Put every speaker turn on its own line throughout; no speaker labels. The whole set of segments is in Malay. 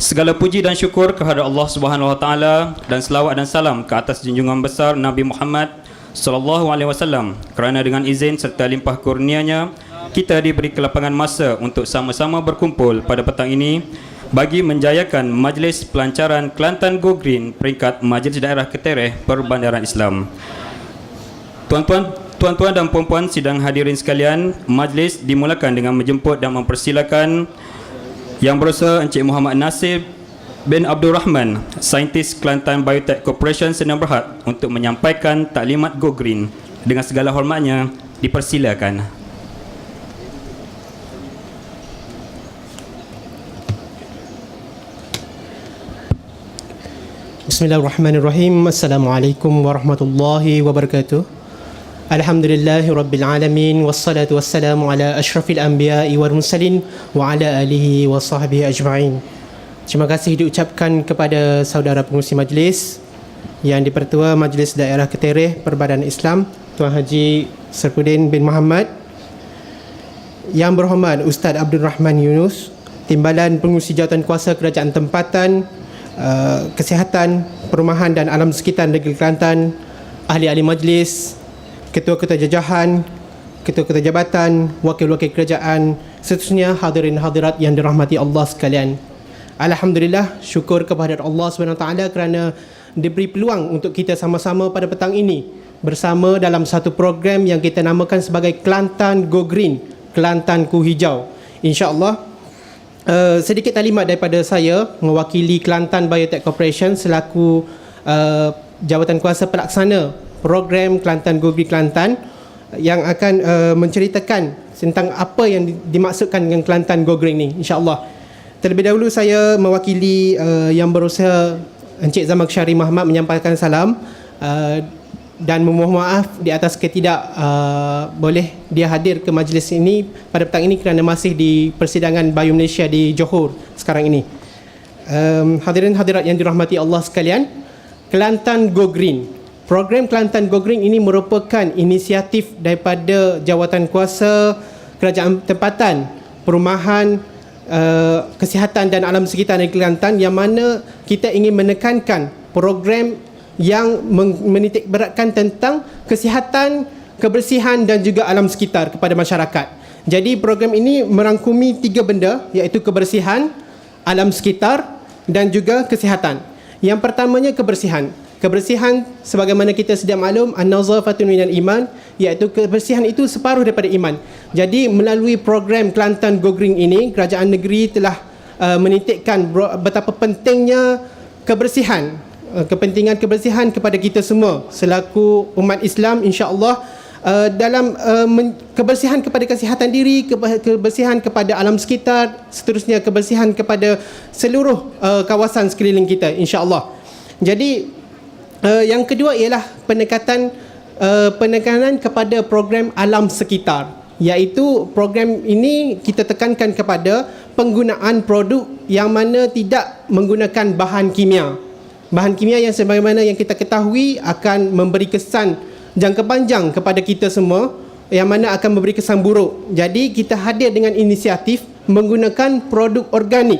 Segala puji dan syukur kehadrat Allah Subhanahu Wa Taala dan selawat dan salam ke atas junjungan besar Nabi Muhammad sallallahu alaihi wasallam, kerana dengan izin serta limpah kurnianya kita diberi kelapangan masa untuk sama-sama berkumpul pada petang ini bagi menjayakan majlis pelancaran Kelantan Go Green peringkat Majlis Daerah Ketereh Perbandaran Islam. Tuan-tuan dan puan-puan sidang hadirin sekalian, majlis dimulakan dengan menjemput dan mempersilakan Yang Berusaha Encik Muhammad Nasir bin Abdul Rahman, saintis Kelantan Biotech Corporation Sdn Bhd, untuk menyampaikan taklimat Go Green. Dengan segala hormatnya, dipersilakan.
Bismillahirrahmanirrahim. Assalamualaikum warahmatullahi wabarakatuh. Alhamdulillahi Rabbil Alamin. Wassalatu wassalamu ala ashrafil anbiya'i wal mursalin wa ala alihi wa sahbihi ajma'in. Terima kasih diucapkan kepada saudara pengurusi majlis, Yang di-Pertua Majlis Daerah Ketereh Perbandaran Islam, Tuan Haji Sarfuddin bin Muhammad, Yang Berhormat Ustaz Abdul Rahman Yunus, Timbalan Pengurusi Jawatankuasa Kerajaan Tempatan, Kesihatan, Perumahan dan Alam Sekitar Negeri Kelantan, ahli-ahli majlis, ketua-ketua jajahan, ketua-ketua jabatan, wakil-wakil kerajaan, seterusnya hadirin hadirat yang dirahmati Allah sekalian. Alhamdulillah, syukur kepada Allah SWT kerana diberi peluang untuk kita sama-sama pada petang ini bersama dalam satu program yang kita namakan sebagai Kelantan Go Green, Kelantan Ku Hijau. InsyaAllah, sedikit taklimat daripada saya mewakili Kelantan Biotech Corporation selaku jawatan kuasa pelaksana program Kelantan Go Green Kelantan, yang akan menceritakan tentang apa yang dimaksudkan dengan Kelantan Go Green ni, insya-Allah. Terlebih dahulu saya mewakili Yang Berusaha Encik Zamakhsyari Muhammad menyampaikan salam dan memohon maaf di atas ketidak boleh dia hadir ke majlis ini pada petang ini kerana masih di persidangan Bio Malaysia di Johor sekarang ini. Hadirin hadirat yang dirahmati Allah sekalian, Kelantan Go Green. Program Kelantan Go Green ini merupakan inisiatif daripada Jawatan Kuasa Kerajaan Tempatan, Perumahan, Kesihatan dan Alam Sekitar Negeri Kelantan, yang mana kita ingin menekankan program yang menitik beratkan tentang kesihatan, kebersihan dan juga alam sekitar kepada masyarakat. Jadi program ini merangkumi 3 benda, iaitu kebersihan, alam sekitar dan juga kesihatan. Yang pertamanya kebersihan. Kebersihan sebagaimana kita sedia maklum, an-nazafatun minal iman, iaitu kebersihan itu separuh daripada iman. Jadi melalui program Kelantan Go Green ini, kerajaan negeri telah menitikkan betapa pentingnya kebersihan, kepentingan kebersihan kepada kita semua selaku umat Islam, insya-Allah, dalam kebersihan kepada kesihatan diri, kebersihan kepada alam sekitar, seterusnya kebersihan kepada seluruh kawasan sekeliling kita, insya-Allah. Jadi yang kedua ialah penekanan kepada program alam sekitar, iaitu program ini kita tekankan kepada penggunaan produk yang mana tidak menggunakan bahan kimia. Bahan kimia yang sebagaimana yang kita ketahui akan memberi kesan jangka panjang kepada kita semua, yang mana akan memberi kesan buruk. Jadi kita hadir dengan inisiatif menggunakan produk organik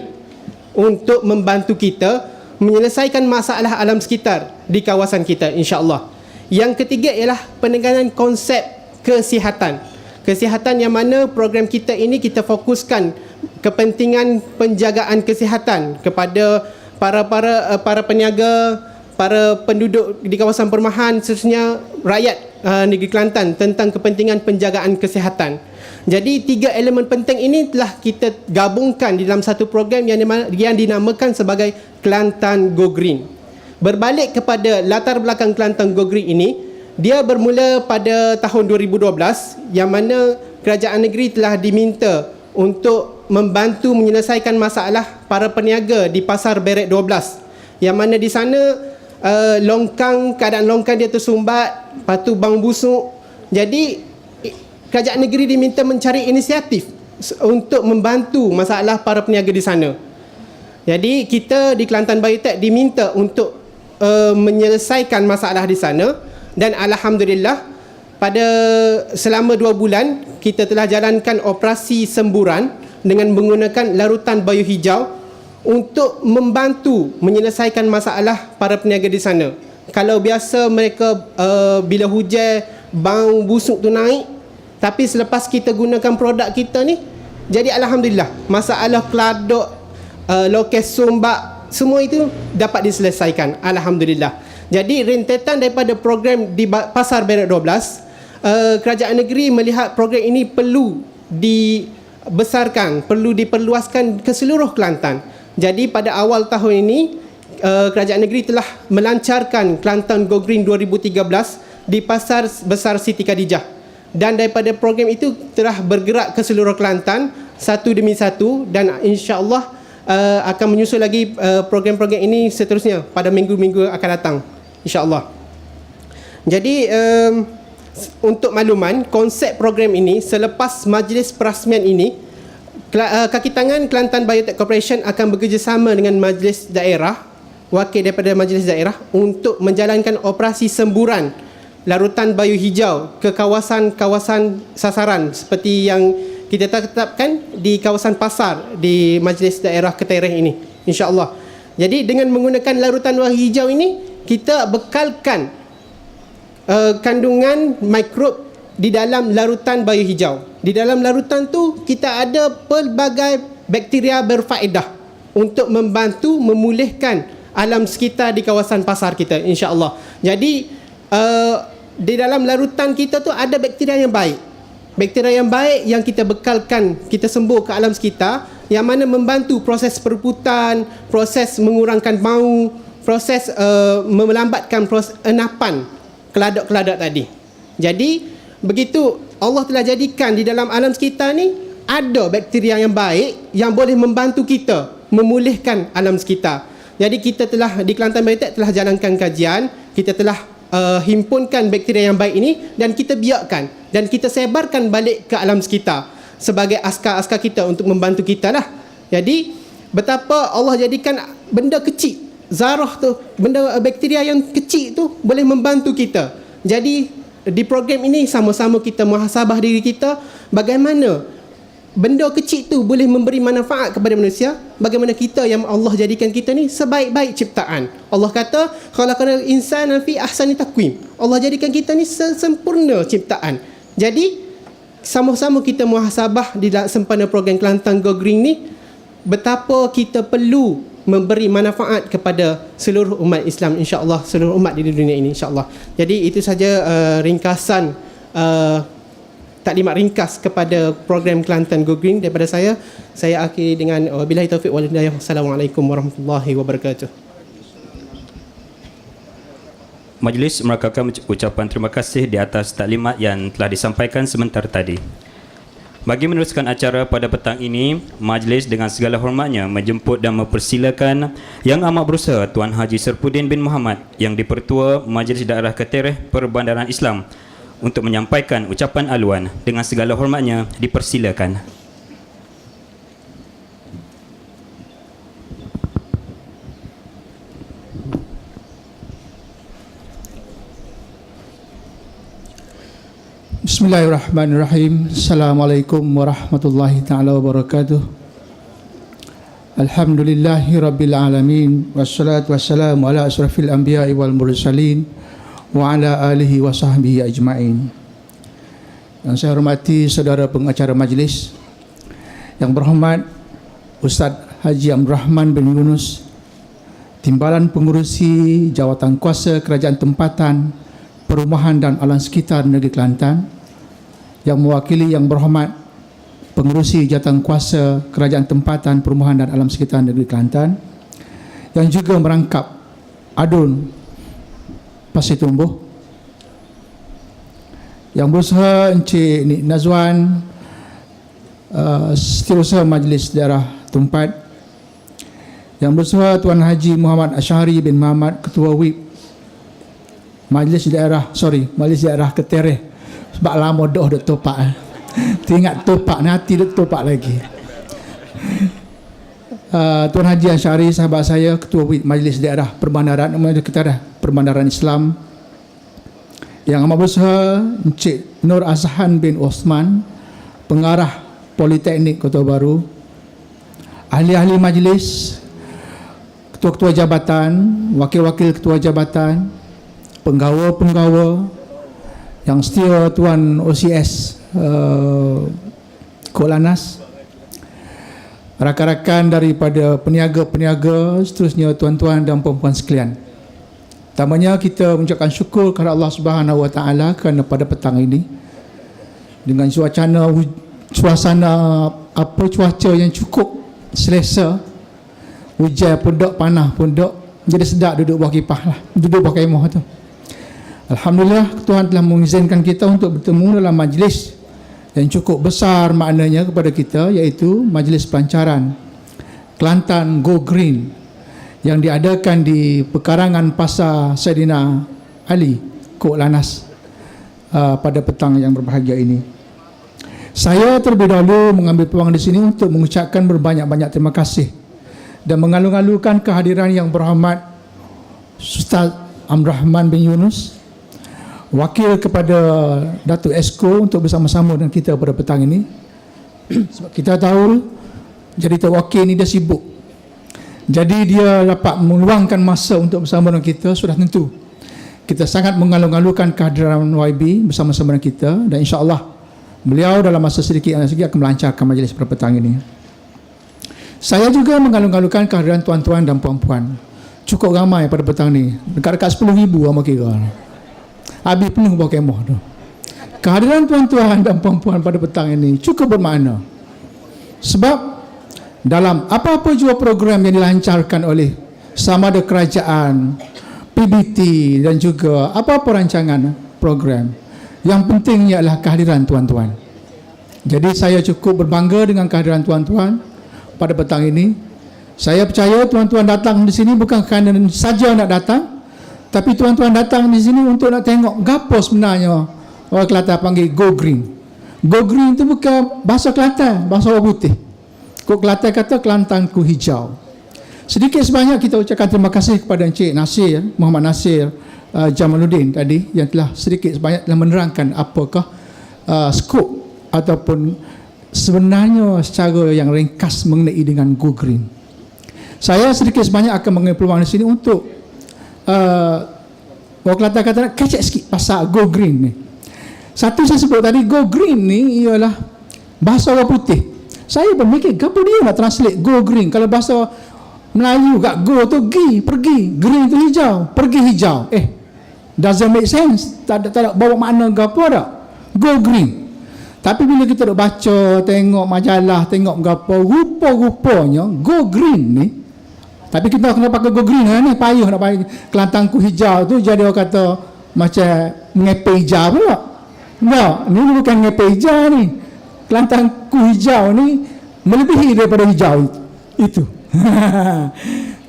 untuk membantu kita menyelesaikan masalah alam sekitar di kawasan kita, insya-Allah. Yang ketiga ialah penekanan konsep kesihatan. Kesihatan yang mana program kita ini kita fokuskan kepentingan penjagaan kesihatan kepada para peniaga, para penduduk di kawasan perumahan, seterusnya rakyat negeri Kelantan, tentang kepentingan penjagaan kesihatan. Jadi 3 elemen penting ini telah kita gabungkan di dalam satu program yang dinamakan sebagai Kelantan Go Green. Berbalik kepada latar belakang Kelantan Go Green ini, dia bermula pada tahun 2012, yang mana kerajaan negeri telah diminta untuk membantu menyelesaikan masalah para peniaga di Pasar Beret 12, yang mana di sana keadaan longkang dia tersumbat, lepas tu bang busuk. Jadi kerajaan negeri diminta mencari inisiatif untuk membantu masalah para peniaga di sana. Jadi kita di Kelantan Biotech diminta untuk menyelesaikan masalah di sana, dan alhamdulillah pada selama 2 bulan kita telah jalankan operasi semburan dengan menggunakan larutan bio hijau untuk membantu menyelesaikan masalah para peniaga di sana. Kalau biasa mereka bila hujan bau busuk tu naik, tapi selepas kita gunakan produk kita ni, jadi alhamdulillah masalah keladuk, lokes sumbak, semua itu dapat diselesaikan, alhamdulillah. Jadi rentetan daripada program di Pasar Perak 12, kerajaan negeri melihat program ini perlu dibesarkan, perlu diperluaskan ke seluruh Kelantan. Jadi pada awal tahun ini kerajaan negeri telah melancarkan Kelantan Go Green 2013 di Pasar Besar Siti Khadijah, dan daripada program itu telah bergerak ke seluruh Kelantan satu demi satu, dan insya-Allah akan menyusul lagi program-program ini seterusnya pada minggu-minggu akan datang, insya-Allah. Jadi untuk makluman, konsep program ini selepas majlis perasmian ini, Kaki Tangan Kelantan Biotech Corporation akan bekerjasama dengan majlis daerah, wakil daripada majlis daerah, untuk menjalankan operasi semburan larutan bayu hijau ke kawasan-kawasan sasaran seperti yang kita tetapkan di kawasan pasar di majlis daerah Ketereh ini, insya-Allah. Jadi dengan menggunakan larutan bayu hijau ini, kita bekalkan kandungan mikrob di dalam larutan bayu hijau. Di dalam larutan tu kita ada pelbagai bakteria berfaedah untuk membantu memulihkan alam sekitar di kawasan pasar kita, insya-Allah. Jadi di dalam larutan kita tu ada bakteria yang baik. Bakteria yang baik yang kita bekalkan, kita sembuh ke alam sekitar, yang mana membantu proses perebutan, proses mengurangkan bau, proses melambatkan proses enapan keladuk-keladuk tadi. Jadi begitu Allah telah jadikan di dalam alam sekitar ni ada bakteria yang baik yang boleh membantu kita memulihkan alam sekitar. Jadi kita telah di Kelantan Biotech telah jalankan kajian, kita telah himpunkan bakteria yang baik ini dan kita biarkan dan kita sebarkan balik ke alam sekitar sebagai askar-askar kita untuk membantu kita lah. Jadi betapa Allah jadikan benda kecil, zarah tu, benda bakteria yang kecil tu boleh membantu kita. Jadi di program ini sama-sama kita muhasabah diri kita, bagaimana benda kecil tu boleh memberi manfaat kepada manusia, bagaimana kita yang Allah jadikan kita ni sebaik-baik ciptaan. Allah kata khalaqal insana fi ahsani taqwim. Allah jadikan kita ni sempurna ciptaan. Jadi sama-sama kita muhasabah di dalam sempena program Kelantan Go Green ni, betapa kita perlu memberi manfaat kepada seluruh umat Islam, insya-Allah, seluruh umat di dunia ini, insya-Allah. Jadi itu saja ringkasan taklimat ringkas kepada program Kelantan Go Green daripada saya. Saya akhiri dengan wabillahi taufiq wal hidayah. Assalamualaikum warahmatullahi wabarakatuh.
Majlis merakamkan ucapan terima kasih di atas taklimat yang telah disampaikan sebentar tadi. Bagi meneruskan acara pada petang ini, majlis dengan segala hormatnya menjemput dan mempersilakan Yang Amat Berusaha Tuan Haji Serpudin bin Muhammad, yang di-Pertua Majlis Daerah Ketereh Perbandaran Islam, untuk menyampaikan ucapan aluan. Dengan segala hormatnya dipersilakan.
Bismillahirrahmanirrahim. Assalamualaikum warahmatullahi ta'ala wabarakatuh. Alhamdulillahi rabbil alamin. Wassalatu wassalamu ala asrafil anbiya'i wal mursalin wa ala alihi wa sahbihi ajma'in. Yang saya hormati saudara pengacara majlis, yang berhormat Ustaz Haji Abdul Rahman bin Yunus, Timbalan Pengurusi Jawatan Kuasa Kerajaan Tempatan, Perumahan dan Alam Sekitar Negeri Kelantan, yang mewakili yang berhormat Pengurusi Jawatan Kuasa Kerajaan Tempatan, Perumahan dan Alam Sekitar Negeri Kelantan, yang juga merangkap Adun Pasir Tumbuh, yang berusaha Encik Nik Nazwan, Setiausaha Majlis Daerah Tumpat, yang berusaha Tuan Haji Muhammad Asyari bin Muhammad, Ketua WIP Majlis Daerah Ketereh. Sebab lama dah topak. Teringat topak, nanti dah topak lagi. Tuan Haji Asyari, sahabat saya, Ketua WIP Majlis Daerah Perbandaran Ketereh Perbandaran Islam, yang amat berusaha Encik Nur Azhan bin Osman, Pengarah Politeknik Kota Baru, ahli-ahli majlis, ketua-ketua jabatan, wakil-wakil ketua jabatan, penggawa-penggawa yang setia Tuan OCS Kok Lanas, rakan-rakan daripada peniaga-peniaga, seterusnya tuan-tuan dan puan-puan sekalian. Pertamanya kita mengucapkan syukur kepada Allah Subhanahu Wa Taala kerana pada petang ini dengan suasana cuaca yang cukup selesa, hujan pun dok, panah pun dok, jadi sedap duduk bawah kipah lah, duduk bawah kemah tu. Alhamdulillah, Tuhan telah mengizinkan kita untuk bertemu dalam majlis yang cukup besar maknanya kepada kita, iaitu majlis pelancaran Kelantan Go Green yang diadakan di pekarangan Pasar Saidina Ali, Kok Lanas pada petang yang berbahagia ini. Saya terlebih dahulu mengambil peluang di sini untuk mengucapkan berbanyak-banyak terima kasih dan mengalu-alukan kehadiran yang berhormat Ustaz Amr Rahman bin Yunus, wakil kepada Datuk Esko, untuk bersama-sama dengan kita pada petang ini. Sebab kita tahu jadi Tok Wakil ni dia sibuk, jadi dia dapat meluangkan masa untuk bersama dengan kita. Sudah tentu kita sangat mengalu-alukan kehadiran YB bersama-sama dengan kita, dan insya-Allah beliau dalam masa sedikit akan melancarkan majlis pada petang ini. Saya juga mengalu-alukan kehadiran tuan-tuan dan puan-puan. Cukup ramai pada petang ni, dekat-dekat 10,000 orang kira. Habis penuh bawah kemah tu. Kehadiran tuan-tuan dan puan-puan pada petang ini cukup bermakna. Sebab dalam apa-apa jua program yang dilancarkan oleh sama ada kerajaan, PBT dan juga apa-apa rancangan program, yang pentingnya adalah kehadiran tuan-tuan. Jadi saya cukup berbangga dengan kehadiran tuan-tuan pada petang ini. Saya percaya tuan-tuan datang di sini bukan kerana saja nak datang, tapi tuan-tuan datang di sini untuk nak tengok gapo sebenarnya orang Kelantan panggil Go Green. Go Green itu bukan bahasa Kelantan, bahasa orang putih. Kok Kelantan kata Kelantanku hijau. Sedikit sebanyak kita ucapkan terima kasih kepada Encik Nasir, Muhammad Nasir Jamaluddin tadi, yang telah sedikit sebanyak telah menerangkan apakah skop ataupun sebenarnya secara yang ringkas mengenai dengan Go Green. Saya sedikit sebanyak akan mengambil peluang di sini untuk orang Kelantan kata nak kecek sikit pasal Go Green ni. Satu saya sebut tadi, Go Green ni ialah bahasa orang putih. Saya pun mikir, kenapa dia nak translate Go Green? Kalau bahasa Melayu kat go tu pergi, green tu hijau, pergi hijau. Doesn't make sense. Tak ada bawa makna gapo dak. Go Green. Tapi bila kita duk baca, tengok majalah, tengok gapo, rupa-rupanya Go Green ni. Tapi kita kena pakai Go Green ni, payah nak pakai Kelantanku hijau tu jadi orang kata macam mengepe hijau pula. Tak, ni bukan mengepe hijau ni. Kelantanku hijau ni melebihi daripada hijau itu.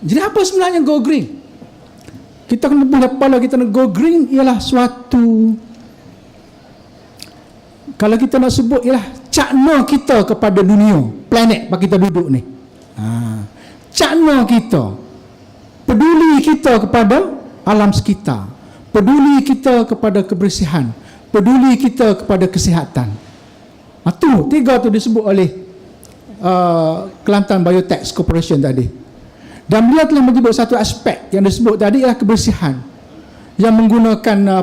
Jadi apa sebenarnya Go Green? Kita kena punya kepala kita nak Go Green ialah suatu, kalau kita nak sebut ialah cakna kita kepada dunia, planet bagi kita duduk ni. Cakna kita, peduli kita kepada alam sekitar, peduli kita kepada kebersihan, peduli kita kepada kesihatan. Itu tiga tu disebut oleh Kelantan Biotech Corporation tadi. Dan beliau telah menyebut satu aspek yang disebut tadi ialah kebersihan, yang menggunakan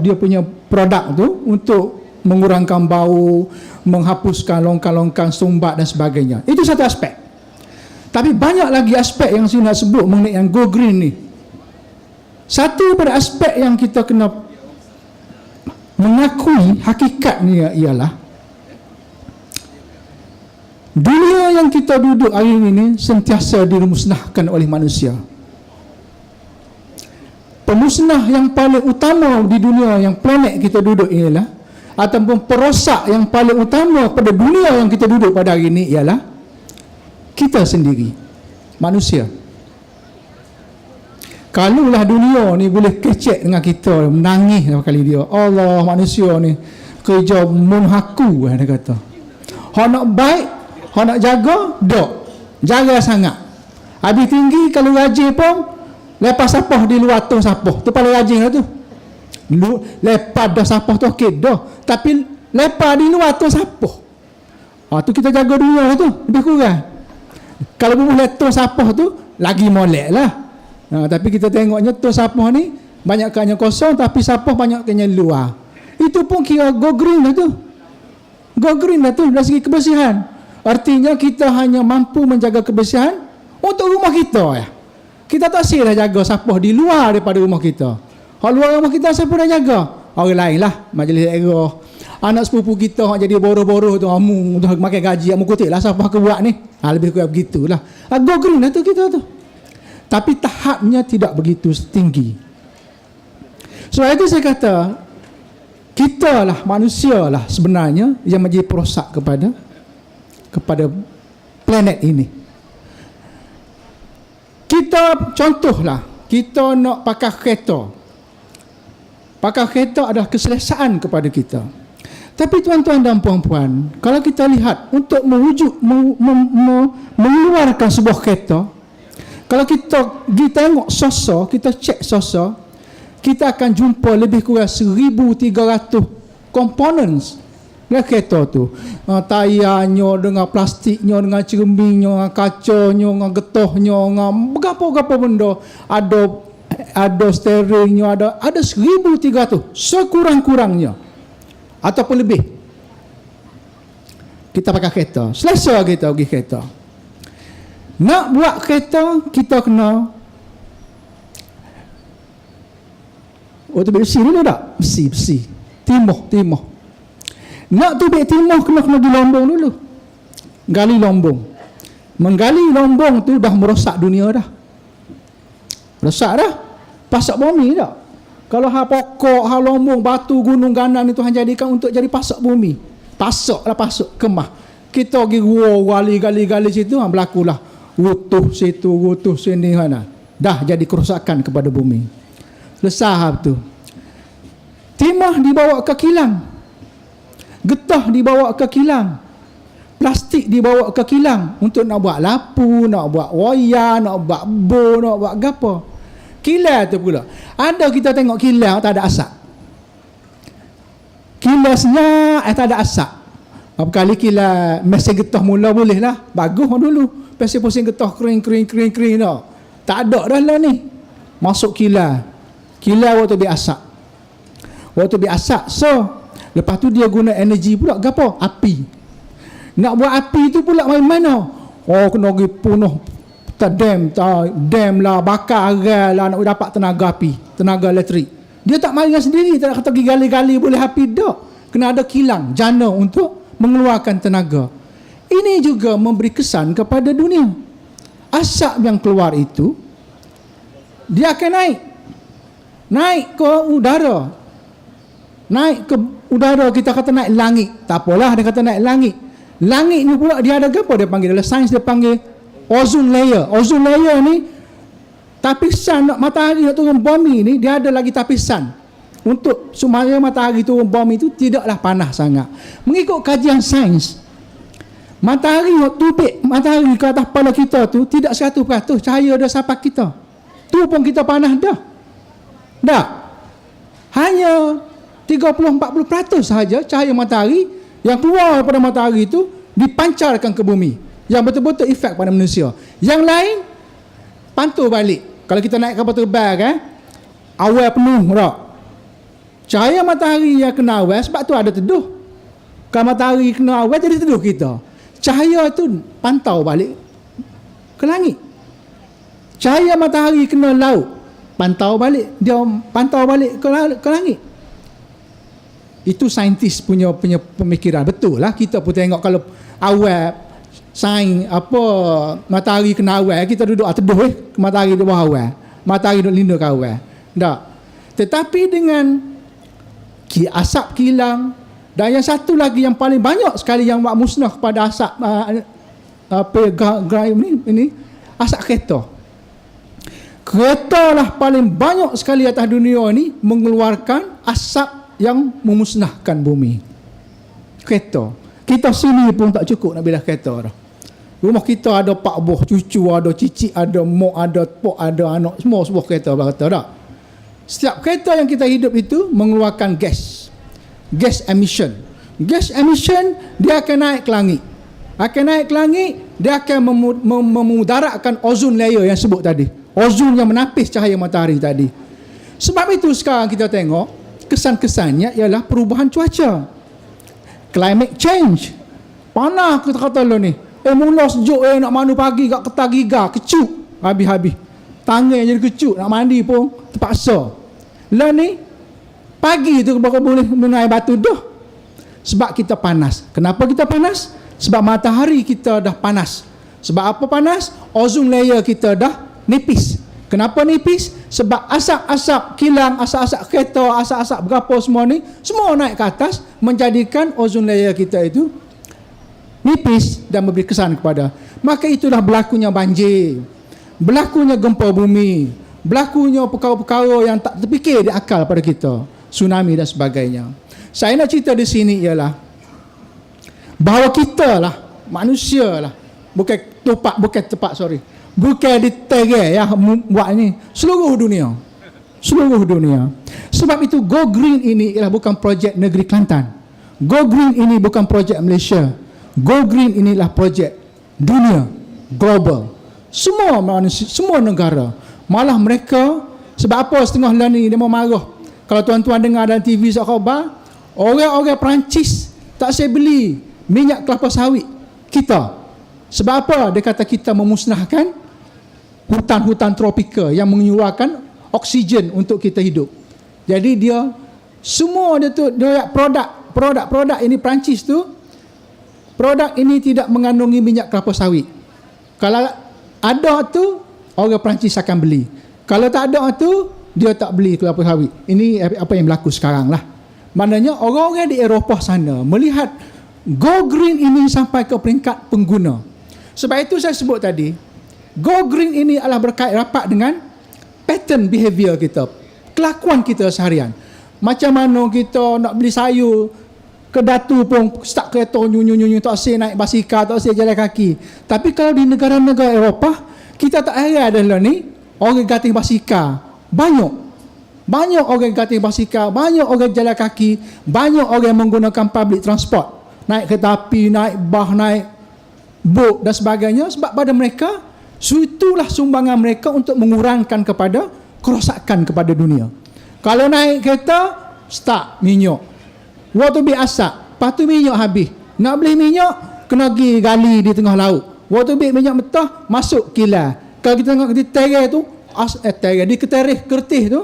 dia punya produk tu untuk mengurangkan bau, menghapuskan longkang-longkang sumbat dan sebagainya. Itu satu aspek. Tapi banyak lagi aspek yang saya nak sebut mengenai yang Go Green ni. Satu pada aspek yang kita kena mengakui hakikatnya ialah dunia yang kita duduk hari ini sentiasa dimusnahkan oleh manusia. Pemusnah yang paling utama di dunia yang planet kita duduk ialah, ataupun perosak yang paling utama pada dunia yang kita duduk pada hari ini ialah kita sendiri, manusia. Kalaulah dunia ni boleh kecek dengan kita, menangis kali dia, Allah manusia ni kerja munhaku, dia kata. Hak nak baik, hak nak jaga, dok. Jaga sangat. Habis tinggi kalau rajin pun, lepas sapah di luar tu sapah. Tu paling rajin lah tu. Lepas dah sapah tu okey dah. Tapi lepas di luar tu sapah. Tu kita jaga dunia tu, lebih kurang. Kalau boleh lepas sapah tu, lagi molek lah. Tapi kita tengoknya tu sapah ni banyakkannya kosong, tapi sapah banyakkannya luar. Itu pun kira go green lah tu. Go green lah tu dari segi kebersihan. Artinya kita hanya mampu menjaga kebersihan untuk rumah kita ya. Kita tak silap jaga sapah di luar daripada rumah kita. Kalau luar rumah kita siapa dah jaga? Orang lain lah, majlis daerah. Anak sepupu kita jadi boroh-boroh tu, amu dah makan gaji, amu kutik lah sapah ke buat ni. Lebih kurang begitulah. Go green lah tu kita tu. Tapi tahapnya tidak begitu tinggi. Sebab itu saya kata, kita lah manusia lah sebenarnya yang menjadi perosak kepada planet ini. Kita contohlah, kita nak pakai kereta. Pakai kereta adalah keselesaan kepada kita. Tapi tuan-tuan dan puan-puan, kalau kita lihat untuk mengeluarkan sebuah kereta, kalau kita pergi tengok sosok, kita cek sosok, kita akan jumpa lebih kurang 1,300 components dalam kereta tu. Tayarnya, dengan plastiknya, dengan cerminnya, dengan kacanya, dengan getahnya, dengan berapa-berapa benda. Ada steeringnya, ada 1,300 sekurang-kurangnya ataupun lebih. Kita pakai kereta, selesa kita pergi kereta. Nak buat kereta, kita kena besi dulu tak? Besi timah. Nak tubik timah kena di lombong dulu, gali lombong. Menggali lombong tu dah merosak dunia dah. Rosak dah. Pasak bumi dah. Kalau pokok, lombong, batu, gunung, ganan itu hanya jadikan untuk jadi pasak bumi. Pasak kemah. Kita pergi gali situ, berlakulah rutuh situ, rutuh sini mana. Dah jadi kerosakan kepada bumi. Lesah tu. Timah dibawa ke kilang. Getah dibawa ke kilang. Plastik dibawa ke kilang untuk nak buat lapu, nak buat wayar, nak buat bo, nak buat gapo. Kilang tu pula. Ada kita tengok kilang tak ada asap. Kilang senyap tak ada asap. Apa kali kilang mesin getah mula boleh lah. Bagus dulu. Pasal pusing getah kering dah. Tak ada dah lah ni. Masuk kilang. Kilang waktu biasa. Waktu biasa. So, lepas tu dia guna energi pula gapo? Api. Nak buat api tu pula main mana? Oh, kena pergi penuh dam lah, bakar agar lah nak dapat tenaga api, tenaga elektrik. Dia tak main sendiri, tak nak kata pergi gali-gali boleh api dah. Kena ada kilang, jana untuk mengeluarkan tenaga. Ini juga memberi kesan kepada dunia. Asap yang keluar itu dia akan naik ke udara. Naik ke udara, kita kata naik langit. Tak apalah dia kata naik langit. Langit ni pula dia ada apa dia panggil? Dalam sains dia panggil ozone layer. Ozone layer ni tapisan matahari nak turun bumi ni, dia ada lagi tapisan untuk supaya matahari turun bumi itu tidaklah panas sangat. Mengikut kajian sains, matahari tubik matahari ke atas kepala kita tu tidak 100% cahaya dah sampai kita. Tu pun kita panas dah. Tak. Hanya 30-40% sahaja cahaya matahari yang keluar daripada matahari itu dipancarkan ke bumi, yang betul-betul efek pada manusia. Yang lain pantul balik. Kalau kita naik kapal terbang awal penuh tak? Cahaya matahari yang kena awal, sebab tu ada teduh. Kalau matahari kena awal jadi teduh kita. Cahaya tu pantau balik ke langit. Cahaya matahari kena laut, pantau balik ke langit. Itu saintis punya pemikiran. Betul lah, kita pun tengok kalau awal sains matahari kena awal, kita duduk teduh matahari di bawah awal, matahari duduk lindung ke awal. Tak. Tetapi dengan asap kilang, dan yang satu lagi yang paling banyak sekali yang buat musnah kepada asap ini asap kereta. Kereta lah paling banyak sekali atas dunia ini mengeluarkan asap yang memusnahkan bumi. Kereta. Kita sini pun tak cukup nak bilah kereta dah. Rumah kita ada 4 buah cucu, ada cicit, ada mak, ada pok, ada anak, semua sebuah kereta berkata tak. Setiap kereta yang kita hidup itu mengeluarkan gas emission. Gas emission dia akan naik ke langit. Akan naik ke langit, dia akan memudaratkan ozon layer yang sebut tadi. Ozon yang menapis cahaya matahari tadi. Sebab itu sekarang kita tengok kesan-kesannya ialah perubahan cuaca. Climate change. Panas kata-kata lo ni. Mula sejuk nak mandi pagi kat ketar giga, kecuk. Habis-habis. Tangan jadi kecuk, nak mandi pun terpaksa. Lah ni, pagi tu baru boleh mengenai batu dah. Sebab kita panas. Kenapa kita panas? Sebab matahari kita dah panas. Sebab apa panas? Ozon layer kita dah nipis. Kenapa nipis? Sebab asap-asap kilang, asap-asap kereta, asap-asap berapa semua ni, semua naik ke atas, menjadikan ozon layer kita itu nipis dan memberi kesan kepada. Maka itulah berlakunya banjir, berlakunya gempa bumi, berlakunya perkara-perkara yang tak terfikir di akal pada kita, tsunami dan sebagainya. Saya nak cerita di sini ialah bahawa kita lah, manusia lah, bukan di Tegel yang buat ni, seluruh dunia. Sebab itu Go Green ini ialah bukan projek negeri Kelantan. Go Green ini bukan projek Malaysia. Go Green inilah projek dunia, global. Semua manusia, semua negara. Malah mereka, sebab apa setengah lah ni dia mau marah. Kalau tuan-tuan dengar dalam TV khabar, orang-orang Perancis tak saya beli minyak kelapa sawit kita. Sebab apa? Dia kata kita memusnahkan hutan-hutan tropika yang mengeluarkan oksigen untuk kita hidup. Jadi dia semua dia tu dia produk ini Perancis tu, produk ini tidak mengandungi minyak kelapa sawit. Kalau ada tu orang Perancis akan beli. Kalau tak ada tu dia tak beli kelapa sawit. Ini apa yang berlaku sekarang lah. Maknanya orang-orang di Eropah sana melihat Go Green ini sampai ke peringkat pengguna. Sebab itu saya sebut tadi, Go Green ini adalah berkait rapat dengan pattern behavior kita, kelakuan kita seharian. Macam mana kita nak beli sayur ke Datu pun start kereta nyu tak asyik naik basikal, tak asyik jalan kaki. Tapi kalau di negara-negara Eropah, kita tak heran adalah ni orang gatih basikal banyak orang gatih basikal, banyak orang jalan kaki, banyak orang menggunakan public transport, naik kereta api, naik bah, naik boat dan sebagainya. Sebab pada mereka itulah sumbangan mereka untuk mengurangkan kepada kerosakan kepada dunia. Kalau naik kereta, start minyak. Waktu beli asap, lepas tu minyak habis. Nak beli minyak, kena pergi gali di tengah laut. Waktu beli minyak mentah, masuk kilang. Kalau kita tengok di terai tu, di keterih kertih tu,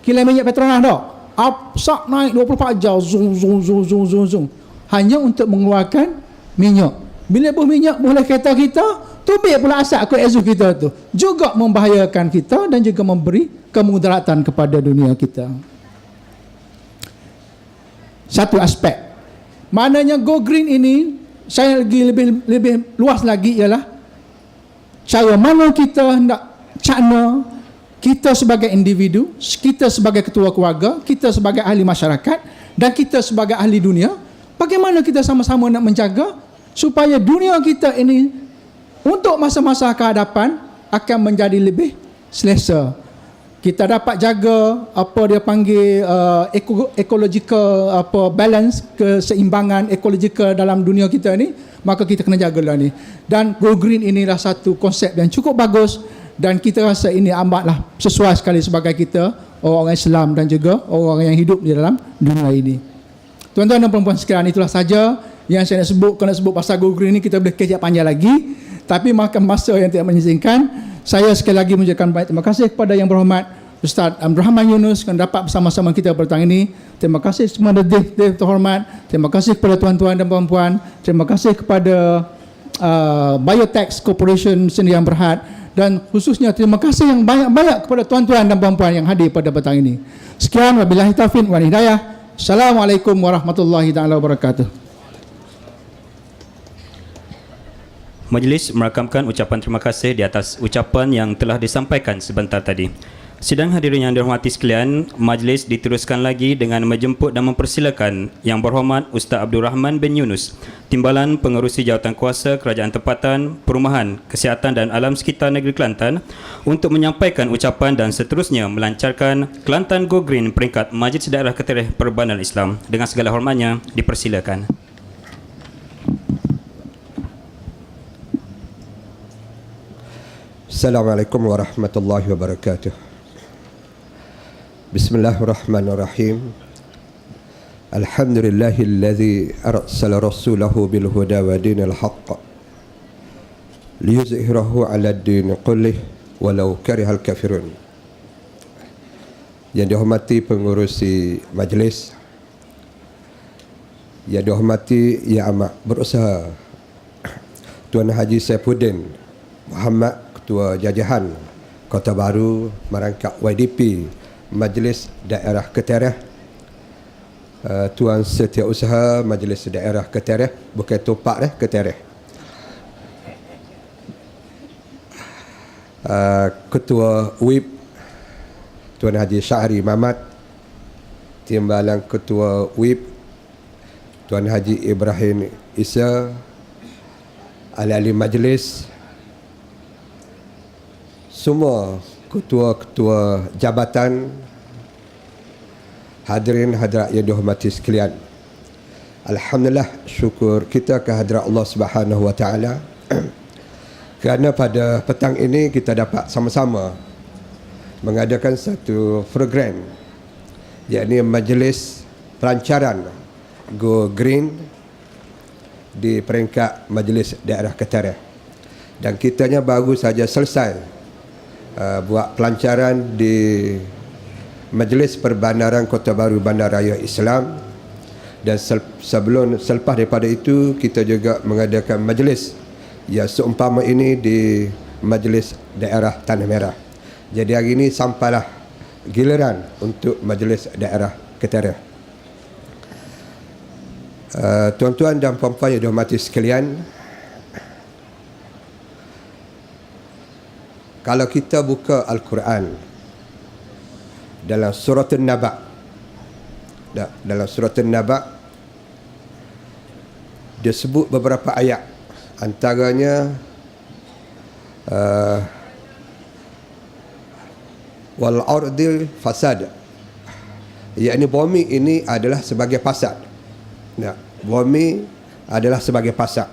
kilang minyak Petronas dah. Asap naik 24 jam, zoom. Hanya untuk mengeluarkan minyak. Bila minyak mulai kereta kita, tubik pula asap ke exhaust kita tu, juga membahayakan kita dan juga memberi kemudaratan kepada dunia kita. Satu aspek. Maknanya Go Green ini, saya lagi lebih luas lagi ialah cara mana kita nak cakna kita sebagai individu, kita sebagai ketua keluarga, kita sebagai ahli masyarakat dan kita sebagai ahli dunia, bagaimana kita sama-sama nak menjaga supaya dunia kita ini untuk masa-masa kehadapan akan menjadi lebih selesa. Kita dapat jaga apa dia panggil ecological balance, keseimbangan ekologikal dalam dunia kita ni, maka kita kena jagalah ni. Dan Go Green inilah satu konsep yang cukup bagus dan kita rasa ini amatlah sesuai sekali sebagai kita orang Islam dan juga orang yang hidup di dalam dunia ini. Tuan-tuan dan puan-puan sekalian, itulah saja yang saya nak sebut. Kalau nak sebut pasal Go Green ni kita boleh kejap panjang lagi, tapi makan masa yang tidak mengizinkan. Saya sekali lagi mengucapkan baik terima kasih kepada Yang Berhormat Ustaz Abdul Rahman Yunus yang dapat bersama-sama kita petang ini. Terima kasih semua Datuk terhormat. Terima kasih kepada tuan-tuan dan puan-puan. Terima kasih kepada Biotex Corporation Sdn Bhd, dan khususnya terima kasih yang banyak-banyak kepada tuan-tuan dan puan-puan yang hadir pada petang ini. Sekian, wabillahi taufiq wal hidayah. Assalamualaikum warahmatullahi taala wabarakatuh.
Majlis merakamkan ucapan terima kasih di atas ucapan yang telah disampaikan sebentar tadi. Sidang hadirin yang dihormati sekalian, majlis diteruskan lagi dengan menjemput dan mempersilakan Yang Berhormat Ustaz Abdul Rahman bin Yunus, Timbalan Pengerusi Jawatan Kuasa Kerajaan Tempatan, Perumahan, Kesihatan dan Alam Sekitar Negeri Kelantan untuk menyampaikan ucapan dan seterusnya melancarkan Kelantan Go Green peringkat Majlis Daerah Ketereh Perbandan Islam. Dengan segala hormatnya, dipersilakan.
Assalamualaikum warahmatullahi wabarakatuh. Bismillahirrahmanirrahim. Alhamdulillahilladzi arsala rasulahu bil huda wa dinil haqq liyuzhirahu 'ala ad-din kullih walau karihal kafirun. Yang dihormati pengurusi majlis, yang dihormati yang amat berusaha Tuan Haji Saifuddin Muhammad, Ketua Jajahan Kota Baru merangkap YDP Majlis Daerah Ketereh, Tuan Setiausaha Majlis Daerah Ketereh, bukan Topak Ketereh, Ketua WIP Tuan Haji Syahri Mamat, Timbalan Ketua WIP Tuan Haji Ibrahim Isa, ahli-ahli majlis, semua ketua-ketua jabatan, hadirin hadirat yang dihormati sekalian. Alhamdulillah, syukur kita kehadrat Allah Subhanahu wa taala kerana pada petang ini kita dapat sama-sama mengadakan satu program, yakni majlis pelancaran Go Green di peringkat Majlis Daerah Ketereh. Dan kitanya baru saja selesai buat pelancaran di Majlis Perbandaran Kota Baru Bandaraya Islam, dan selepas daripada itu kita juga mengadakan majlis yang seumpama ini di Majlis Daerah Tanah Merah. Jadi hari ini sampailah giliran untuk Majlis Daerah Ketereh. Tuan-tuan dan puan-puan yang dihormati sekalian, kalau kita buka Al-Quran dalam surah An-Naba, dalam surah An-Naba dia sebut beberapa ayat, antaranya wal ardil fasad, yakni bumi ini adalah sebagai pasar. Bumi adalah sebagai pasar,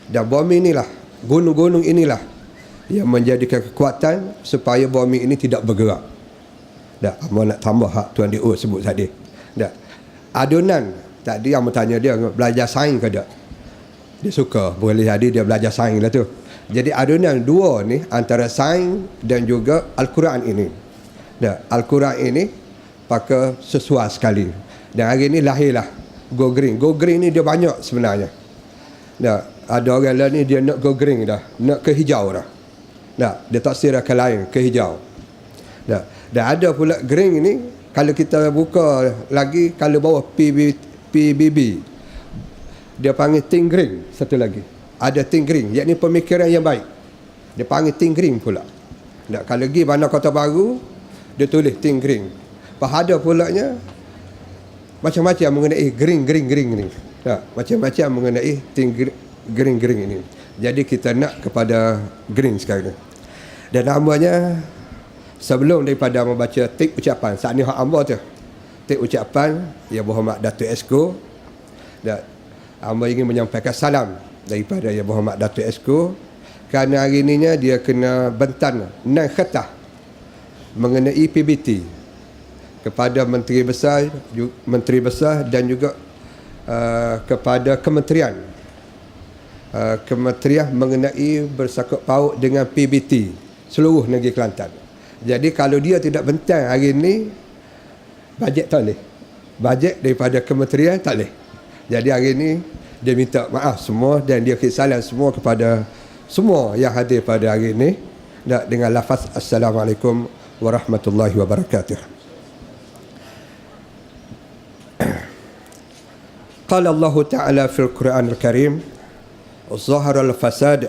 dan bumi inilah, gunung-gunung inilah yang menjadikan kekuatan supaya bumi ini tidak bergerak. Amal nak tambah hak Tuan D.O. sebut tadi. Adunan tadi yang bertanya dia belajar sains ke tak? Dia suka, boleh jadi dia belajar sains lah tu. Jadi adunan dua ni antara sains dan juga Al-Quran ini. Al-Quran ini pakai sesuai sekali. Dan hari ni lahirlah Go Green. Go Green ni dia banyak sebenarnya. Ada orang lain ni dia nak go green dah, nak ke hijau dah. Dia tak sirah ke lain, ke hijau. Dan ada pula green ini, kalau kita buka lagi, kalau bawah PBB, dia panggil think green. Satu lagi, ada think green, yakni pemikiran yang baik. Dia panggil think green pula. Kalau pergi Bandar Kota Baru, dia tulis think green. Ada pulanya macam-macam mengenai green ni. Macam-macam mengenai think green ini. Jadi kita nak kepada green sekarang. Dan namanya, sebelum daripada membaca tip ucapan, saat ni hak hamba tu tip ucapan Yang Berhormat Datuk Esko, dan hamba ingin menyampaikan salam daripada Yang Berhormat Datuk Esko, kerana hari ininya dia kena bentan 6 khatah mengenai PBT kepada Menteri Besar dan juga kepada kementerian mengenai bersangkut paut dengan PBT seluruh negeri Kelantan. Jadi kalau dia tidak bentang hari ini, bajet tak boleh. Bajet daripada kementerian tak boleh. Jadi hari ini dia minta maaf semua dan dia salam semua kepada semua yang hadir pada hari ini dengan lafaz Assalamualaikum warahmatullahi wabarakatuh. Qala Allah Ta'ala fil Quran Al-Karim, Zahara al-fasad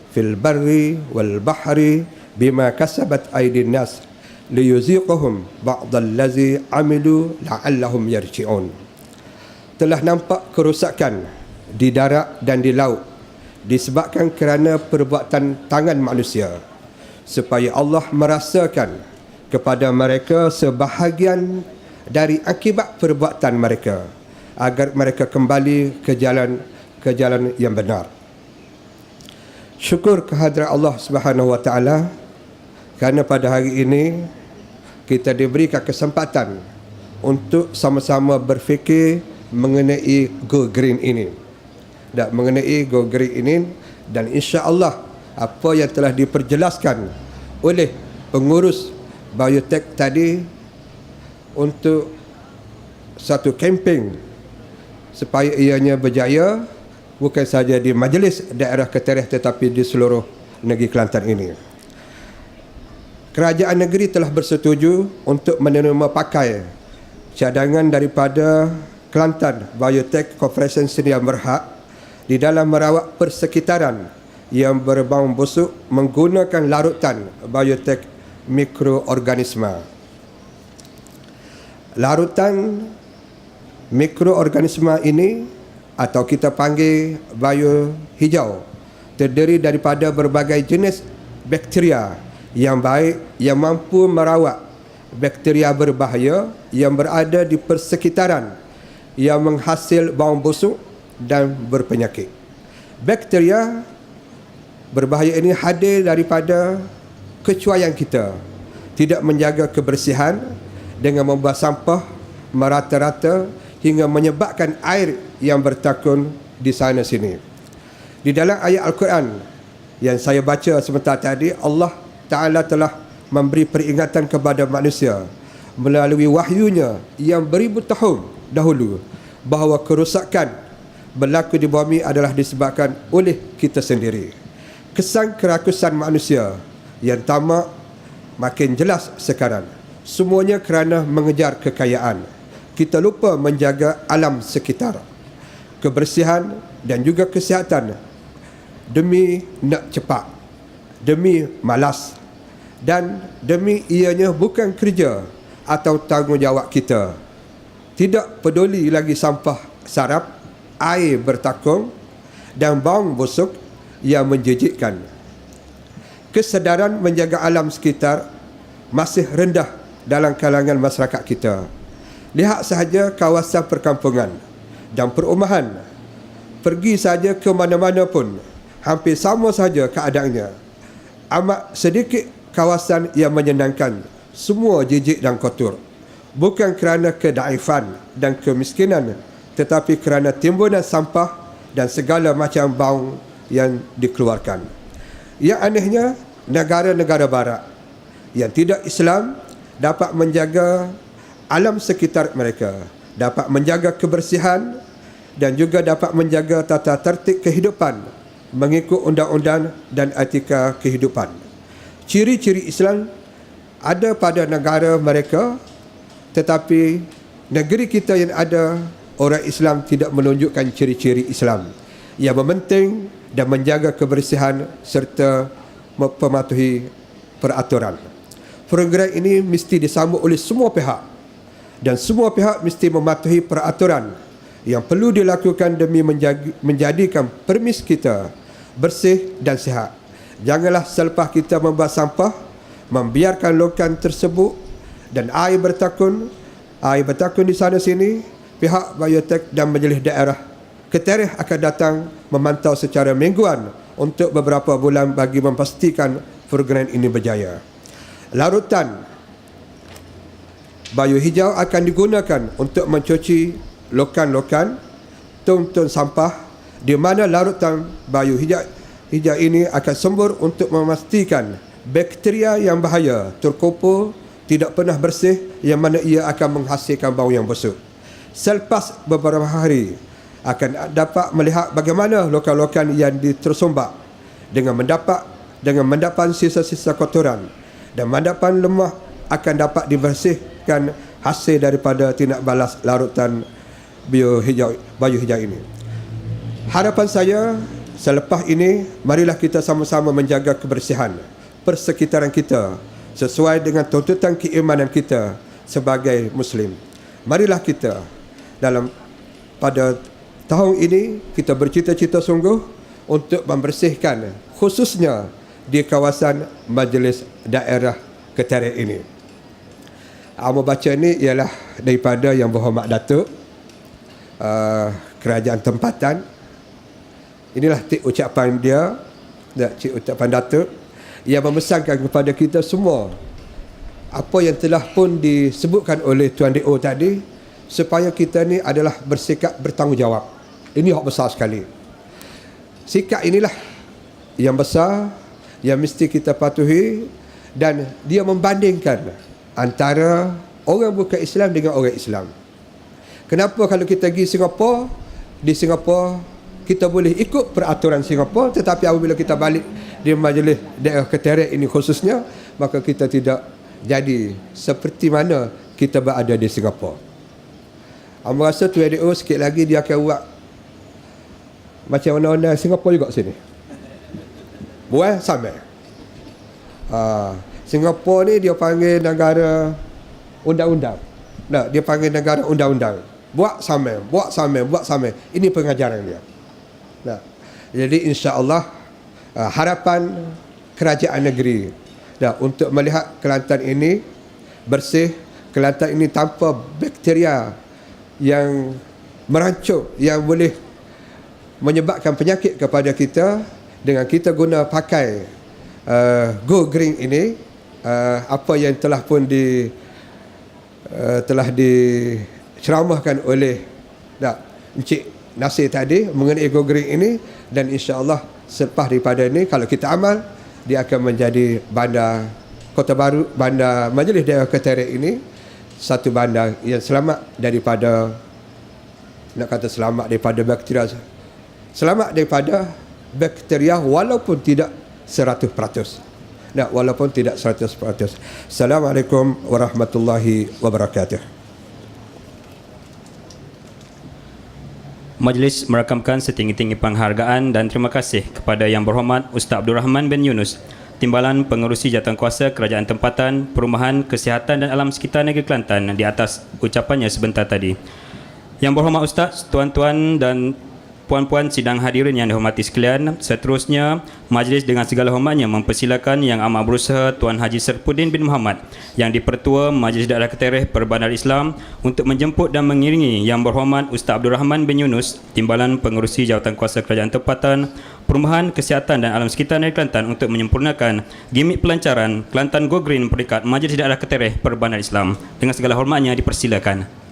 fil barri wal bahri bima kasabat aydin nas liyuziqahum ba'dallazi amilu la'allahum yarji'un. Telah nampak kerosakan di darat dan di laut disebabkan kerana perbuatan tangan manusia, supaya Allah merasakan kepada mereka sebahagian dari akibat perbuatan mereka, agar mereka kembali ke jalan yang benar. Syukur kehadrat Allah Subhanahu Wa Taala kerana pada hari ini kita diberikan kesempatan untuk sama-sama berfikir mengenai Go Green ini. Dan mengenai Go Green ini, dan insya-Allah apa yang telah diperjelaskan oleh pengurus Biotek tadi untuk satu kempen supaya ianya berjaya bukan saja di majlis daerah Ketereh tetapi di seluruh negeri Kelantan ini. Kerajaan negeri telah bersetuju untuk menerima pakai cadangan daripada Kelantan Biotek Corporation Sedia Berhad di dalam merawat persekitaran yang berbau busuk menggunakan larutan biotek mikroorganisma. Larutan mikroorganisma ini atau kita panggil bio hijau terdiri daripada berbagai jenis bakteria yang baik yang mampu merawat bakteria berbahaya yang berada di persekitaran yang menghasil bau busuk dan berpenyakit. Bakteria berbahaya ini hadir daripada kecuaian kita tidak menjaga kebersihan dengan membuat sampah merata-rata hingga menyebabkan air yang bertakun di sana sini. Di dalam ayat Al-Quran yang saya baca sebentar tadi, Allah Ta'ala telah memberi peringatan kepada manusia melalui wahyunya yang beribu tahun dahulu bahawa kerosakan berlaku di bumi adalah disebabkan oleh kita sendiri. Kesan kerakusan manusia yang tamak makin jelas sekarang. Semuanya kerana mengejar kekayaan. Kita lupa menjaga alam sekitar, kebersihan dan juga kesihatan demi nak cepat, demi malas dan demi ianya bukan kerja atau tanggungjawab kita. Tidak peduli lagi sampah sarap, air bertakung dan bau busuk yang menjijikkan. Kesedaran menjaga alam sekitar masih rendah dalam kalangan masyarakat kita. Lihat sahaja kawasan perkampungan dan perumahan. Pergi saja ke mana-mana pun hampir sama saja keadaannya. Amat sedikit kawasan yang menyenangkan. Semua jijik dan kotor. Bukan kerana kedaifan dan kemiskinan, tetapi kerana timbunan sampah dan segala macam bau yang dikeluarkan. Yang anehnya, negara-negara barat yang tidak Islam dapat menjaga alam sekitar mereka, dapat menjaga kebersihan dan juga dapat menjaga tata tertib kehidupan mengikut undang-undang dan etika kehidupan. Ciri-ciri Islam ada pada negara mereka, tetapi negeri kita yang ada orang Islam tidak menunjukkan ciri-ciri Islam yang mementing dan menjaga kebersihan serta mematuhi peraturan. Program ini mesti disambut oleh semua pihak dan semua pihak mesti mematuhi peraturan yang perlu dilakukan demi menjadikan permis kita bersih dan sihat. Janganlah selepas kita membuat sampah, membiarkan lokan tersebut dan air bertakun di sana sini. Pihak Biotek dan Majlis Daerah Ketereh akan datang memantau secara mingguan untuk beberapa bulan bagi memastikan program ini berjaya. Larutan bio hijau akan digunakan untuk mencuci lokan-lokan, tong-tong sampah di mana larutan bio hijau ini akan sembur untuk memastikan bakteria yang bahaya terkumpul tidak pernah bersih yang mana ia akan menghasilkan bau yang busuk. Selepas beberapa hari akan dapat melihat bagaimana lokan-lokan yang tersumbat dengan mendapat sisa-sisa kotoran dan mendapat lemah akan dapat dibersihkan hasil daripada tindak balas larutan bio hijau ini. Harapan saya selepas ini marilah kita sama-sama menjaga kebersihan persekitaran kita sesuai dengan tuntutan keimanan kita sebagai Muslim. Marilah kita pada tahun ini kita bercita-cita sungguh untuk membersihkan khususnya di kawasan Majlis Daerah Ketereh ini. Mau baca ni ialah daripada Yang Berhormat Datuk Kerajaan Tempatan. Inilah ucapan dia Cik Ustaz Pandatuk, yang memesankan kepada kita semua apa yang telah pun disebutkan oleh Tuan D.O. tadi, supaya kita ni adalah bersikap bertanggungjawab. Ini hak besar sekali. Sikap inilah yang besar yang mesti kita patuhi, dan dia membandingkan antara orang bukan Islam dengan orang Islam. Kenapa kalau kita pergi Singapura, di Singapura kita boleh ikut peraturan Singapura, tetapi apabila kita balik di majlis daerah Keterek ini khususnya, maka kita tidak jadi seperti mana kita berada di Singapura. Amba rasa Tuan D.O. sikit lagi dia akan buat macam undang-undang Singapura juga sini. Buat sama. Singapura ni dia panggil negara undang-undang. Nah, dia panggil negara undang-undang. Buat sama, buat sama, buat sama. Ini pengajaran dia. Nah, jadi insya-Allah harapan kerajaan negeri untuk melihat Kelantan ini bersih, Kelantan ini tanpa bakteria yang merancuk yang boleh menyebabkan penyakit kepada kita, dengan kita guna pakai Go Green ini, apa yang telah pun telah diceramahkan oleh Encik Nasir tadi mengenai Go Green ini, dan insya-Allah selepas daripada ini kalau kita amal, dia akan menjadi bandar Kota Baru, bandar Majlis Daerah Keterek ini satu bandar yang selamat daripada, nak kata selamat daripada bakteria, selamat daripada bakteria walaupun tidak 100%. Nah, walaupun tidak 100%. Assalamualaikum warahmatullahi wabarakatuh.
Majlis merakamkan setinggi-tinggi penghargaan dan terima kasih kepada Yang Berhormat Ustaz Abdul Rahman bin Yunus, Timbalan Pengerusi Jawatankuasa Kerajaan Tempatan, Perumahan, Kesihatan dan Alam Sekitar Negeri Kelantan di atas ucapannya sebentar tadi. Yang Berhormat Ustaz, tuan-tuan dan puan-puan sidang hadirin yang dihormati sekalian, seterusnya majlis dengan segala hormatnya mempersilakan Yang Amat Berusaha Tuan Haji Serpudin bin Muhammad, Yang Dipertua Majlis Daerah Ketereh Perbandar Islam, untuk menjemput dan mengiringi Yang Berhormat Ustaz Abdul Rahman bin Yunus, Timbalan Pengerusi Jawatankuasa Kerajaan Tempatan, Perumahan, Kesihatan dan Alam Sekitar Negeri Kelantan, untuk menyempurnakan gimik pelancaran Kelantan Go Green peringkat Majlis Daerah Ketereh Perbandar Islam. Dengan segala hormatnya dipersilakan.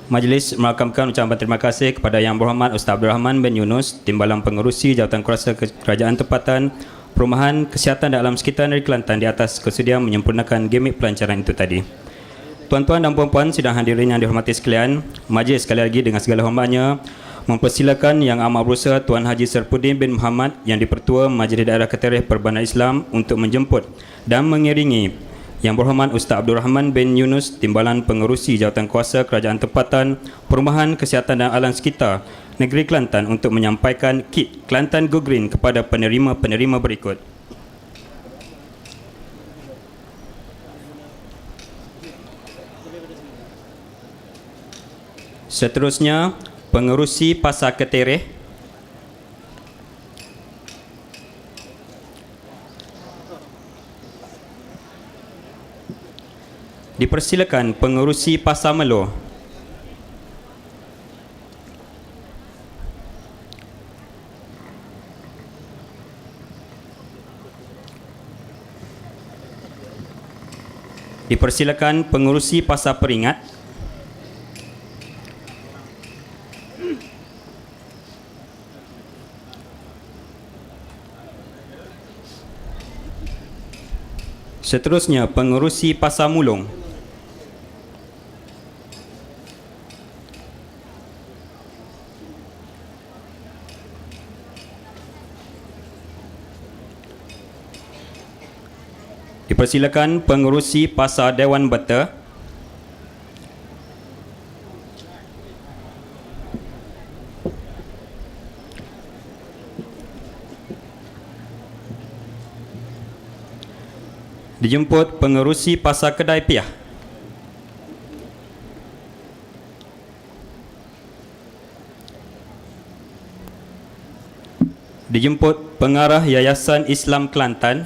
Majlis merakamkan ucapan terima kasih kepada Yang Berhormat Ustaz Abdul Rahman bin Yunus, Timbalan Pengerusi Jawatankuasa Kerajaan Tempatan, Perumahan, Kesihatan dan Alam Sekitar Negeri Kelantan di atas kesudian menyempurnakan gimik pelancaran itu tadi. Tuan-tuan dan puan-puan sidang hadirin yang dihormati sekalian, majlis sekali lagi dengan segala hormatnya mempersilakan Yang Amat Berusaha Tuan Haji Serpudin bin Muhammad, Yang Dipertua Majlis Daerah Ketereh Perbandar Islam, untuk menjemput dan mengiringi Yang Berhormat Ustaz Abdul Rahman bin Yunus, Timbalan Pengerusi Jawatankuasa Kerajaan Tempatan, Perumahan, Kesihatan dan Alam Sekitar Negeri Kelantan, untuk menyampaikan kit Kelantan Go Green kepada penerima-penerima berikut. Seterusnya, Pengerusi Pasar Ketereh, dipersilakan Pengerusi Pasar Melo. Dipersilakan Pengerusi Pasar Peringat. Seterusnya Pengerusi Pasar Mulong. Dipersilakan pengerusi Pasar Dewan Beta. Dijemput pengerusi Pasar Kedai Piah. Dijemput pengarah Yayasan Islam Kelantan.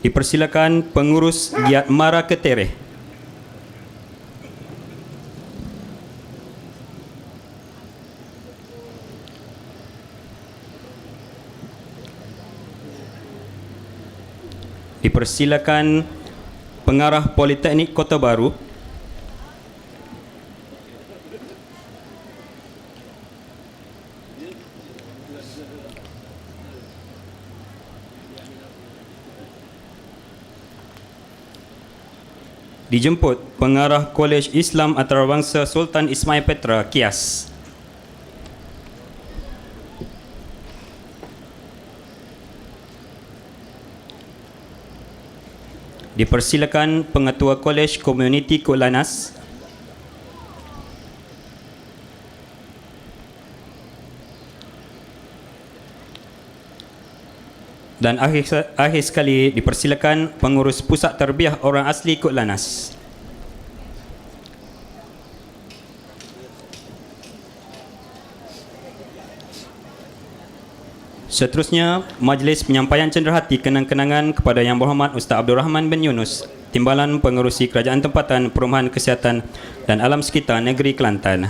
Dipersilakan pengurus Giat Mara Ketereh. Dipersilakan pengarah Politeknik Kota Baru. Dijemput pengarah Kolej Islam Antarabangsa Sultan Ismail Petra, Kias. Dipersilakan Pengetua Kolej Komuniti Kulanas. Dan akhir sekali dipersilakan Pengurus Pusat Terbiah Orang Asli Kulanas. Seterusnya, majlis penyampaian cenderahati kenang-kenangan kepada Yang Berhormat Ustaz Abdul Rahman bin Yunus, Timbalan Pengerusi Kerajaan Tempatan Perumahan Kesihatan dan Alam Sekitar Negeri Kelantan.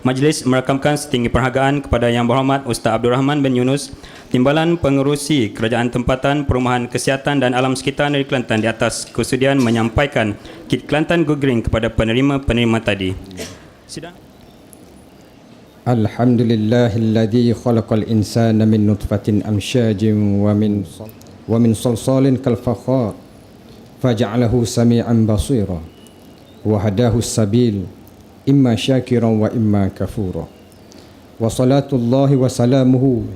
Majlis merakamkan setinggi perhargaan kepada Yang Berhormat Ustaz Abdul Rahman bin Yunus, Timbalan Pengerusi Kerajaan Tempatan Perumahan Kesihatan dan Alam Sekitar Negeri Kelantan di atas kesudian menyampaikan kit Kelantan Go Green kepada penerima-penerima tadi. Sidang.
Alhamdulillahilladzi khalaqal insana min nutfatin amsyajin wa min salsalin kal fakhar faja'alahu sami'an basira wa hadahu sabil imma syakiran wa imma kafura wa salatullahi wa salamuhu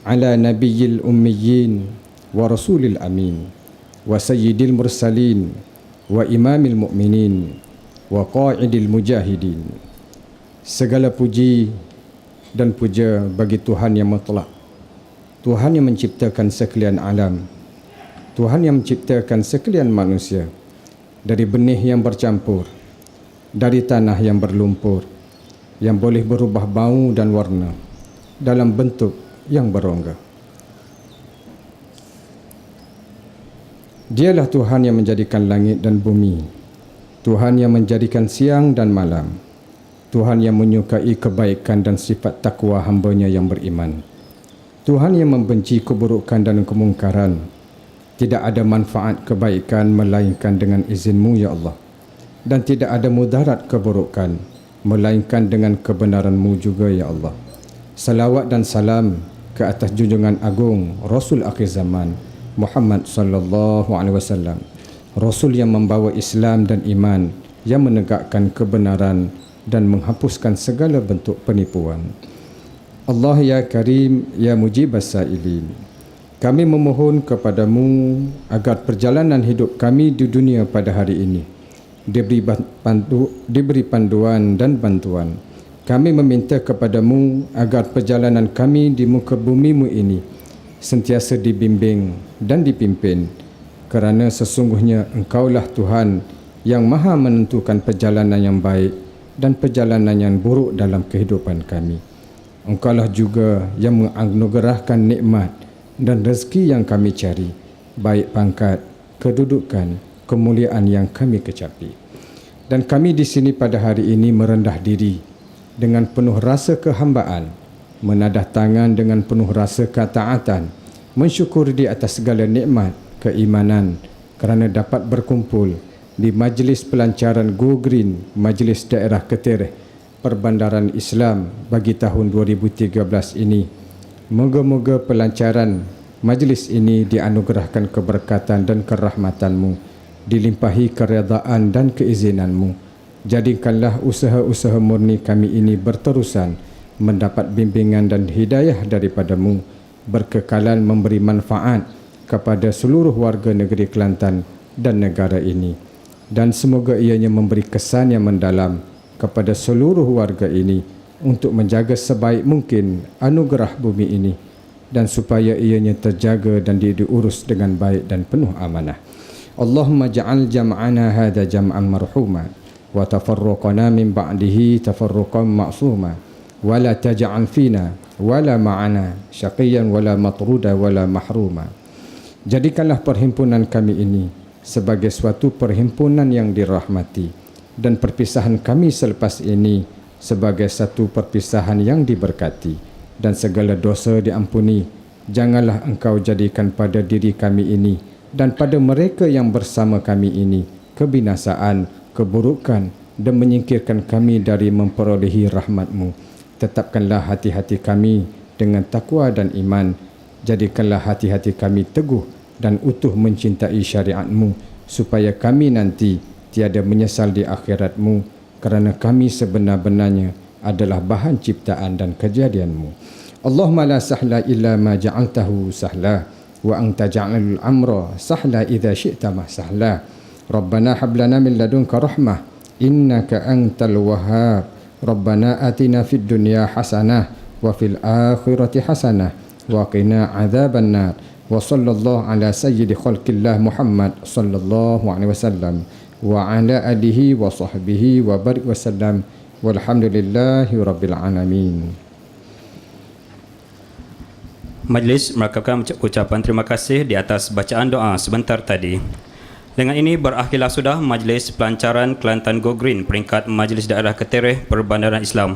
ala nabiyyil ummiyyin wa rasulil amin wa sayyidil mursalin wa imamil mu'minin wa qa'idil mujahidin. Segala puji dan puja bagi Tuhan yang mutlak, Tuhan yang menciptakan sekalian alam, Tuhan yang menciptakan sekalian manusia dari benih yang bercampur, dari tanah yang berlumpur, yang boleh berubah bau dan warna dalam bentuk yang berongga. Dialah Tuhan yang menjadikan langit dan bumi, Tuhan yang menjadikan siang dan malam, Tuhan yang menyukai kebaikan dan sifat takwa hamba-Nya yang beriman, Tuhan yang membenci keburukan dan kemungkaran. Tidak ada manfaat kebaikan melainkan dengan izin-Mu, ya Allah, dan tidak ada mudarat keburukan melainkan dengan kebenaran-Mu juga, ya Allah. Salawat dan salam ke atas junjungan agung Rasul akhir zaman Muhammad sallallahu alaihi wasallam, Rasul yang membawa Islam dan iman, yang menegakkan kebenaran dan menghapuskan segala bentuk penipuan. Allah ya Karim, ya Mujibas Sa'ilin, kami memohon kepadamu agar perjalanan hidup kami di dunia pada hari ini diberi panduan dan bantuan. Kami meminta kepadamu agar perjalanan kami di muka bumi-Mu ini sentiasa dibimbing dan dipimpin, kerana sesungguhnya Engkaulah Tuhan yang maha menentukan perjalanan yang baik dan perjalanan yang buruk dalam kehidupan kami. Engkaulah juga yang menganugerahkan nikmat dan rezeki yang kami cari, baik pangkat, kedudukan, kemuliaan yang kami kecapi. Dan kami di sini pada hari ini merendah diri dengan penuh rasa kehambaan, menadah tangan dengan penuh rasa ketaatan, mensyukur di atas segala nikmat keimanan kerana dapat berkumpul di majlis pelancaran Go Green Majlis Daerah Ketereh Perbandaran Islam bagi tahun 2013 ini. Moga-moga pelancaran majlis ini dianugerahkan keberkatan dan kerahmatan-Mu dilimpahi keredaan dan keizinanmu. Jadikanlah usaha-usaha murni kami ini berterusan mendapat bimbingan dan hidayah daripadamu, berkekalan memberi manfaat kepada seluruh warga negeri Kelantan dan negara ini. Dan semoga ianya memberi kesan yang mendalam kepada seluruh warga ini untuk menjaga sebaik mungkin anugerah bumi ini dan supaya ianya terjaga dan diurus dengan baik dan penuh amanah. Allahumma ja'al jam'ana hadha jam'an marhuma wa tafarruqana min ba'dihi tafarruqan ma'suma wa la taj'al fina wa la ma'ana syaqiyan wa la matruda wa la mahruma. Jadikanlah perhimpunan kami ini sebagai suatu perhimpunan yang dirahmati dan perpisahan kami selepas ini sebagai satu perpisahan yang diberkati dan segala dosa diampuni. Janganlah engkau jadikan pada diri kami ini dan pada mereka yang bersama kami ini kebinasaan, keburukan dan menyingkirkan kami dari memperolehi rahmat-Mu. Tetapkanlah hati-hati kami dengan takwa dan iman. Jadikanlah hati-hati kami teguh dan utuh mencintai syariat-Mu supaya kami nanti tiada menyesal di akhirat-Mu kerana kami sebenar-benarnya adalah bahan ciptaan dan kejadian-Mu. Allahumma la sahla illa ma ja'altahu sahla wa anta ja'alul amra sahla idza syi'ta ma sahla. Rabbana hab lana min ladunka rahmah innaka antal wahhab. Rabbana atina fid dunya hasanah wa fil akhirati hasanah wa qina adzabannar. Wa sallallahu ala sayyidi khalqillah Muhammad sallallahu alaihi wasallam wa ala alihi wa sahbihi wa barik wasallam walhamdulillahi rabbil alamin.
Majlis merakamkan ucapan terima kasih di atas bacaan doa sebentar tadi. Dengan ini berakhirlah sudah majlis pelancaran Kelantan Go Green peringkat Majlis Daerah Ketereh Perbandaran Islam.